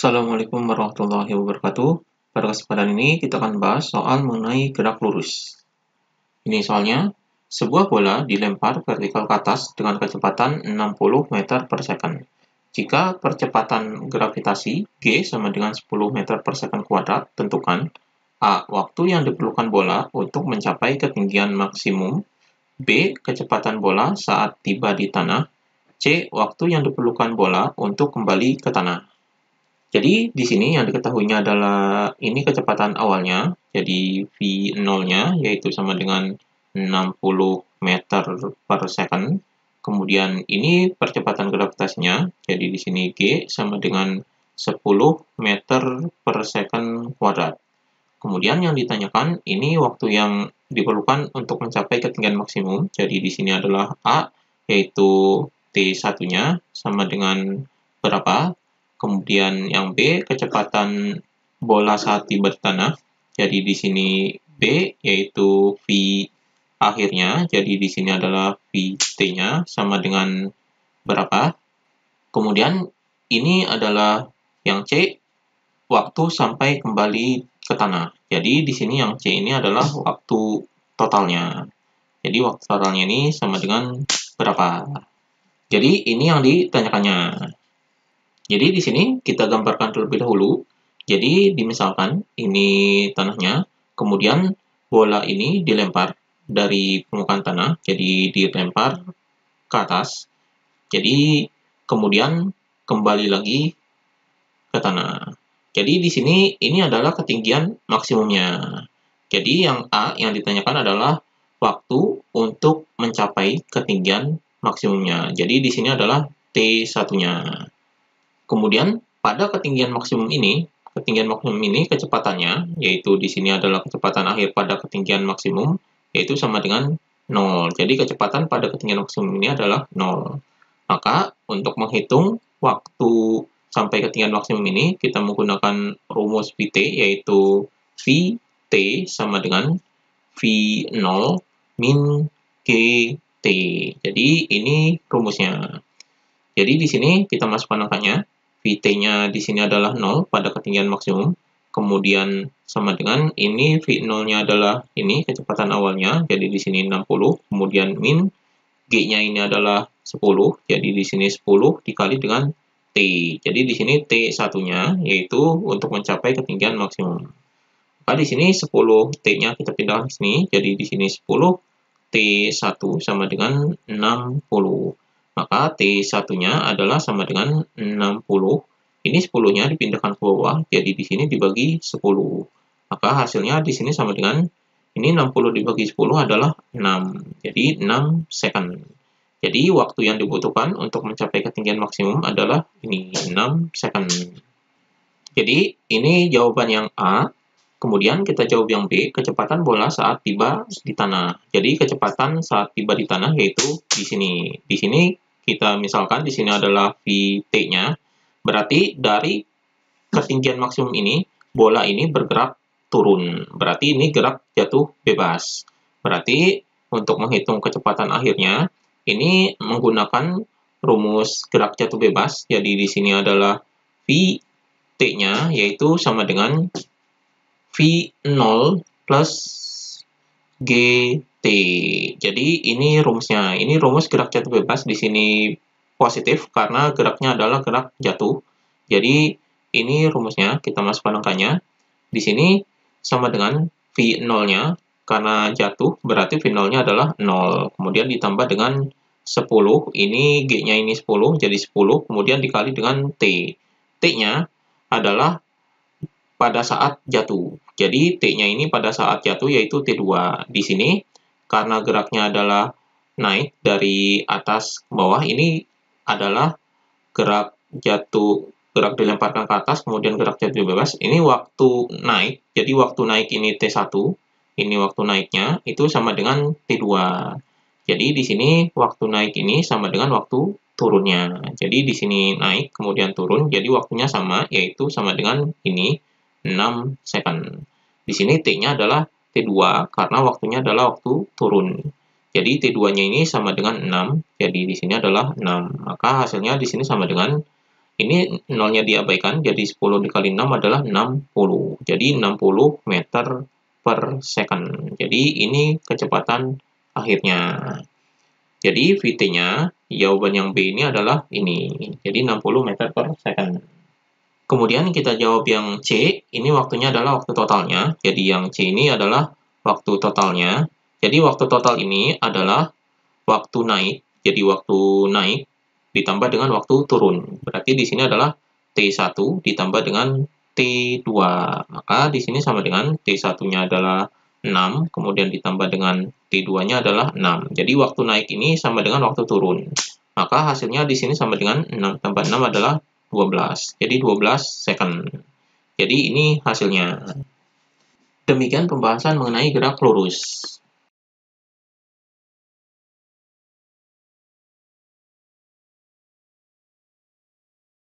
Assalamualaikum warahmatullahi wabarakatuh. Pada kesempatan ini kita akan bahas soal mengenai gerak lurus. Ini soalnya, sebuah bola dilempar vertikal ke atas dengan kecepatan 60 meter per second. Jika percepatan gravitasi G sama dengan 10 meter per second kuadrat, tentukan A. Waktu yang diperlukan bola untuk mencapai ketinggian maksimum, B. Kecepatan bola saat tiba di tanah, C. Waktu yang diperlukan bola untuk kembali ke tanah. Jadi di sini yang diketahuinya adalah ini kecepatan awalnya, jadi V0-nya yaitu sama dengan 60 meter per second. Kemudian ini percepatan gravitasinya, jadi di sini G sama dengan 10 meter per second kuadrat. Kemudian yang ditanyakan ini waktu yang diperlukan untuk mencapai ketinggian maksimum, jadi di sini adalah A, yaitu T1-nya sama dengan berapa? Kemudian yang B, kecepatan bola saat tiba di tanah. Jadi di sini B, yaitu V akhirnya. Jadi di sini adalah VT-nya sama dengan berapa. Kemudian ini adalah yang C, waktu sampai kembali ke tanah. Jadi di sini yang C ini adalah waktu totalnya. Jadi waktu totalnya ini sama dengan berapa. Jadi ini yang ditanyakannya. Jadi di sini kita gambarkan terlebih dahulu. Jadi dimisalkan ini tanahnya, kemudian bola ini dilempar dari permukaan tanah, jadi dilempar ke atas. Jadi kemudian kembali lagi ke tanah. Jadi di sini ini adalah ketinggian maksimumnya. Jadi yang A yang ditanyakan adalah waktu untuk mencapai ketinggian maksimumnya. Jadi di sini adalah T1-nya. Kemudian pada ketinggian maksimum ini kecepatannya, yaitu di sini adalah kecepatan akhir pada ketinggian maksimum, yaitu sama dengan 0. Jadi kecepatan pada ketinggian maksimum ini adalah 0. Maka untuk menghitung waktu sampai ketinggian maksimum ini, kita menggunakan rumus Vt, yaitu Vt sama dengan V0 min Gt. Jadi ini rumusnya. Jadi di sini kita masukkan angkanya. Vt-nya di sini adalah 0 pada ketinggian maksimum. Kemudian sama dengan ini V0-nya adalah ini kecepatan awalnya, jadi di sini 60. Kemudian min G-nya ini adalah 10, jadi di sini 10 dikali dengan T. Jadi di sini T1-nya yaitu untuk mencapai ketinggian maksimum. Maka di sini 10 T-nya kita pindahkan ke sini, jadi di sini 10 T1 sama dengan 60. Maka T1-nya adalah sama dengan 60. Ini 10-nya dipindahkan ke bawah, jadi di sini dibagi 10. Maka hasilnya di sini sama dengan, ini 60 dibagi 10 adalah 6. Jadi 6 second. Jadi waktu yang dibutuhkan untuk mencapai ketinggian maksimum adalah ini, 6 second. Jadi ini jawaban yang A. Kemudian kita jawab yang B, kecepatan bola saat tiba di tanah. Jadi kecepatan saat tiba di tanah yaitu di sini. Di sini kita misalkan di sini adalah Vt-nya. Berarti dari ketinggian maksimum ini, bola ini bergerak turun. Berarti ini gerak jatuh bebas. Berarti untuk menghitung kecepatan akhirnya, ini menggunakan rumus gerak jatuh bebas. Jadi di sini adalah Vt-nya yaitu sama dengan V0 plus GT. Jadi ini rumusnya. Ini rumus gerak jatuh bebas. Di sini positif karena geraknya adalah gerak jatuh. Jadi ini rumusnya. Kita masukkan angkanya. Di sini sama dengan V0-nya. Karena jatuh berarti V0-nya adalah 0. Kemudian ditambah dengan 10. Ini G-nya ini 10. Jadi 10. Kemudian dikali dengan T. T-nya adalah pada saat jatuh. Jadi T-nya ini pada saat jatuh yaitu T2. Di sini karena geraknya adalah naik dari atas ke bawah, ini adalah gerak jatuh, gerak dilemparkan ke atas, kemudian gerak jatuh bebas. Ini waktu naik, jadi waktu naik ini T1, ini waktu naiknya itu sama dengan T2. Jadi di sini waktu naik ini sama dengan waktu turunnya. Jadi di sini naik, kemudian turun, jadi waktunya sama, yaitu sama dengan ini, 6 second. Di sini T-nya adalah T2 karena waktunya adalah waktu turun. Jadi T2-nya ini sama dengan 6. Jadi di sini adalah 6. Maka hasilnya di sini sama dengan Ini nolnya diabaikan, jadi 10 dikali 6 adalah 60. Jadi 60 meter per second. Jadi ini kecepatan akhirnya. Jadi VT-nya, jawaban yang B ini adalah ini. Jadi 60 meter per second. Kemudian kita jawab yang C, ini waktunya adalah waktu totalnya. Jadi yang C ini adalah waktu totalnya. Jadi waktu total ini adalah waktu naik. Jadi waktu naik ditambah dengan waktu turun. Berarti di sini adalah T1 ditambah dengan T2. Maka di sini sama dengan T1-nya adalah 6, kemudian ditambah dengan T2-nya adalah 6. Jadi waktu naik ini sama dengan waktu turun. Maka hasilnya di sini sama dengan 6 tambah 6 adalah 12. Jadi 12 second. Jadi ini hasilnya. Demikian pembahasan mengenai gerak lurus.